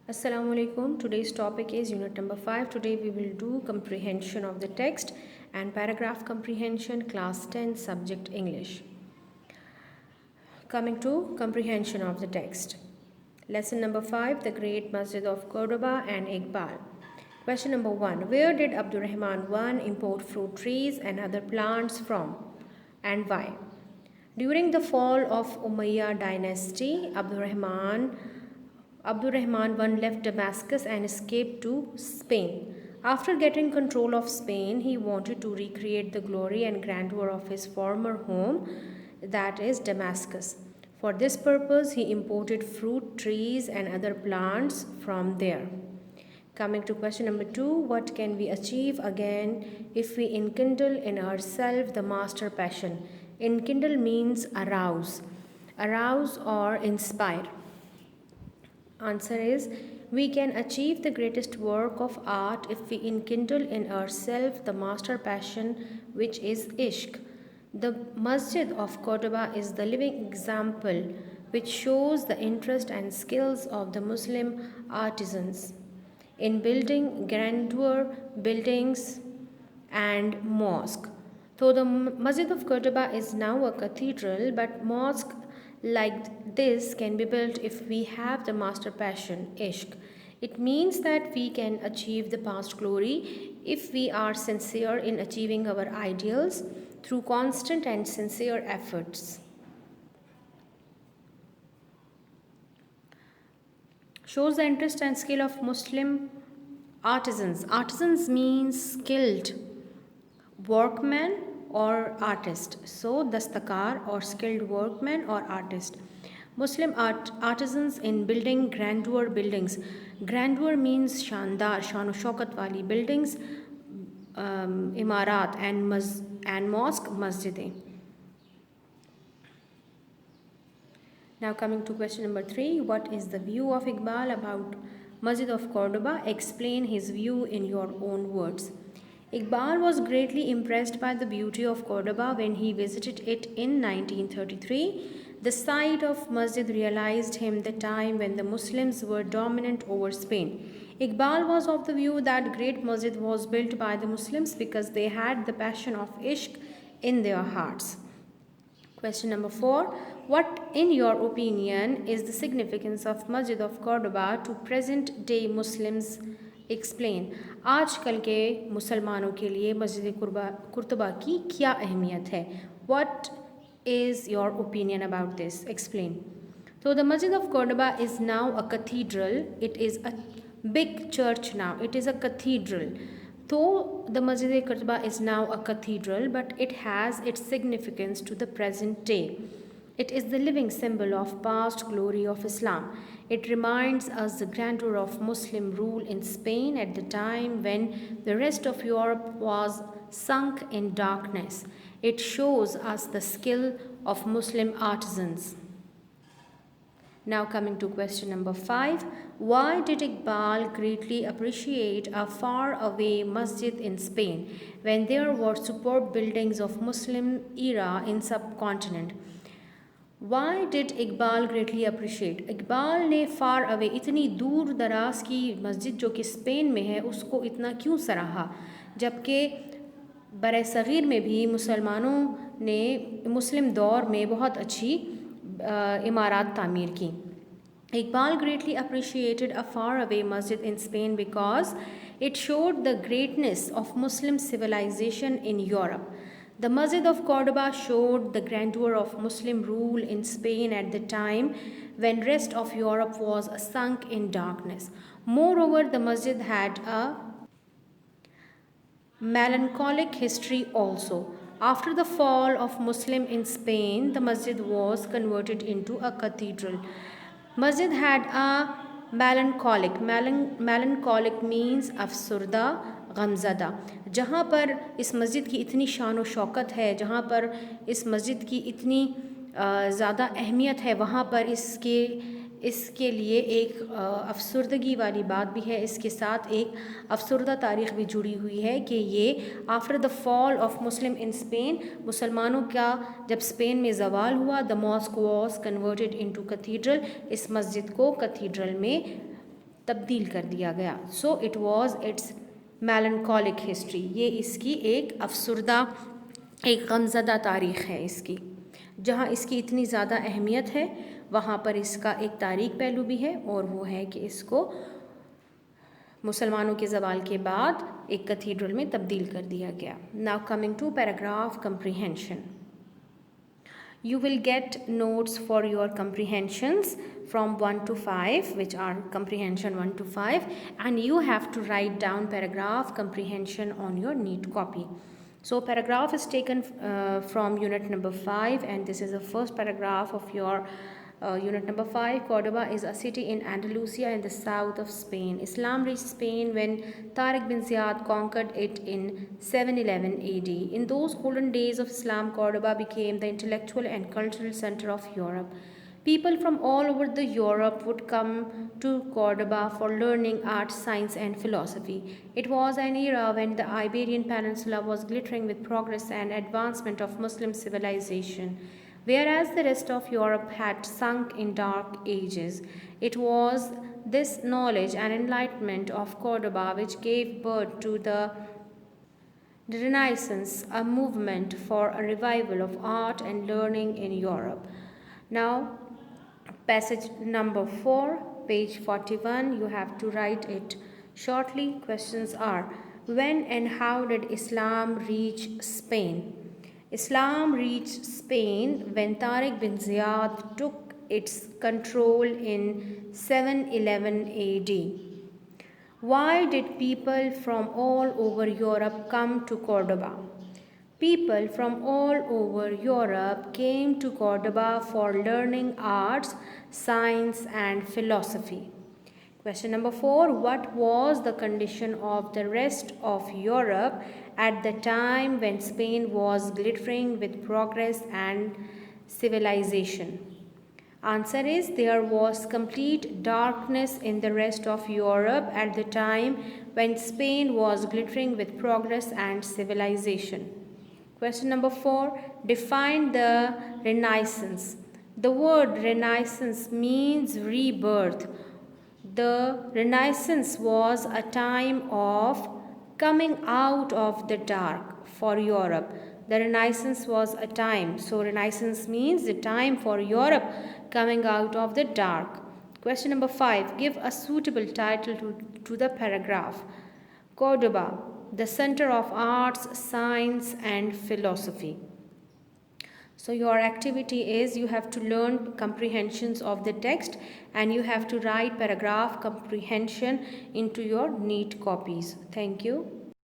Assalamu alaikum. Today's topic is unit number 5. Today we will do comprehension of the text and paragraph comprehension, class 10, subject English. Coming to comprehension of the text. Lesson number 5, the great Masjid of Cordoba and Iqbal. Question number 1, where did Abdurrahman I import fruit trees and other plants from and why? During the fall of Umayyad dynasty, Abdurrahman I left Damascus and escaped to Spain. After getting control of Spain, he wanted to recreate the glory and grandeur of his former home, that is Damascus. For this purpose, he imported fruit trees and other plants from there. Coming to question number 2, what can we achieve again if we enkindle in ourselves the master passion? Enkindle means arouse or inspire. Answer is, we can achieve the greatest work of art if we enkindle in ourselves the master passion which is ishq. The Masjid of Cordoba is the living example which shows the interest and skills of the Muslim artisans in building grandeur buildings and mosque. Though the Masjid of Cordoba is now a cathedral, but mosque like this can be built if we have the master passion, ishq. It means that we can achieve the past glory if we are sincere in achieving our ideals through constant and sincere efforts. Shows the interest and skill of Muslim artisans. Artisans means skilled workman or artist. So, dastakar or skilled workman or artist. Muslim artisans in building grandeur buildings. Grandeur means shandar, shano shokat wali buildings, imarat and mosque, masjid. Now coming to question number 3, what is the view of Iqbal about Masjid of Cordoba? Explain his view in your own words. Iqbal was greatly impressed by the beauty of Cordoba when he visited it in 1933. The sight of Masjid realized him the time when the Muslims were dominant over Spain. Iqbal was of the view that great Masjid was built by the Muslims because they had the passion of ishq in their hearts. Question number 4. What, in your opinion, is the significance of Masjid of Cordoba to present day Muslims? Explain. आजकल के मुसलमानों के लिए मस्जिद कुर्तबा की क्या अहमियत है? What is your opinion about this? Explain. So the Masjid of Cordoba is now a cathedral. It is a big church now. It is a cathedral. Though the Masjid al-Cordoba is now a cathedral, but it has its significance to the present day. It is the living symbol of past glory of Islam. It reminds us the grandeur of Muslim rule in Spain at the time when the rest of Europe was sunk in darkness. It shows us the skill of Muslim artisans. Now coming to question number 5. Why did Iqbal greatly appreciate a far-away masjid in Spain when there were superb buildings of Muslim era in subcontinent? Why did Iqbal greatly appreciate? Iqbal ने far away इतनी दूर दराज की मस्जिद जो कि Spain में है उसको इतना क्यों सराहा जबकि बर सग़ीर में भी मुसलमानों ने मुस्लिम दौर में बहुत अच्छी इमारत तामीर की. Iqbal greatly appreciated a faraway masjid in Spain because it showed the greatness of Muslim civilization in Europe. The Masjid of Cordoba showed the grandeur of Muslim rule in Spain at the time when rest of Europe was sunk in darkness. Moreover, the masjid had a melancholic history also. After the fall of Muslim in Spain, the masjid was converted into a cathedral. Masjid had a melancholic means अफसरदा गमज़दा. जहाँ पर इस मस्जिद की इतनी शान व शौकत है, जहाँ पर इस मस्जिद की इतनी ज़्यादा अहमियत है, वहाँ पर इसके लिए एक अफसरदगी वाली बात भी है. इसके साथ एक अफसरदा तारीख़ भी जुड़ी हुई है कि ये after the fall of Muslim in Spain, मुसलमानों का जब स्पेन में ज़वाल हुआ, the mosque was converted into cathedral. इस मस्जिद को कैथीड्रल में तब्दील कर दिया गया. So it was it's melancholic history. ये इसकी एक अफसरदा, एक गमज़दा तारीख़ है इसकी. जहाँ इसकी इतनी ज़्यादा अहमियत है वहाँ पर इसका एक तारीख़ पहलू भी है, और वो है कि इसको मुसलमानों के ज़वाल के बाद एक कैथीड्रल में तब्दील कर दिया गया. Now coming to paragraph comprehension. You will get notes for your comprehensions from 1 to 5, which are comprehension 1 to 5, and you have to write down paragraph comprehension on your neat copy. So paragraph is taken from unit number 5, and this is the first paragraph of your unit number 5. Cordoba is a city in Andalusia in the south of Spain. Islam reached Spain when Tariq bin Ziyad conquered it in 711 AD. In those golden days of Islam, Cordoba became the intellectual and cultural center of Europe. People from all over the Europe would come to Cordoba for learning art, science, and philosophy. It was an era when the Iberian Peninsula was glittering with progress and advancement of Muslim civilization. Whereas the rest of Europe had sunk in dark ages, it was this knowledge and enlightenment of Cordoba which gave birth to the Renaissance, a movement for a revival of art and learning in Europe. Now, passage number 4, page 41, you have to write it shortly. Questions are: when and how did Islam reach Spain? Islam reached Spain when Tariq bin Ziyad took its control in 711 AD. Why did people from all over Europe come to Cordoba? People from all over Europe came to Cordoba for learning arts, science, and philosophy. Question number 4. What was the condition of the rest of Europe at the time when Spain was glittering with progress and civilization? Answer is, there was complete darkness in the rest of Europe at the time when Spain was glittering with progress and civilization. Question number 4. Define the Renaissance. The word Renaissance means rebirth. The Renaissance was a time of coming out of the dark for Europe. The Renaissance was a time. So Renaissance means the time for Europe coming out of the dark. Question number 5. Give a suitable title to the paragraph. Cordoba, the center of arts, science, and philosophy. So your activity is, you have to learn comprehensions of the text and you have to write paragraph comprehension into your neat copies. Thank you.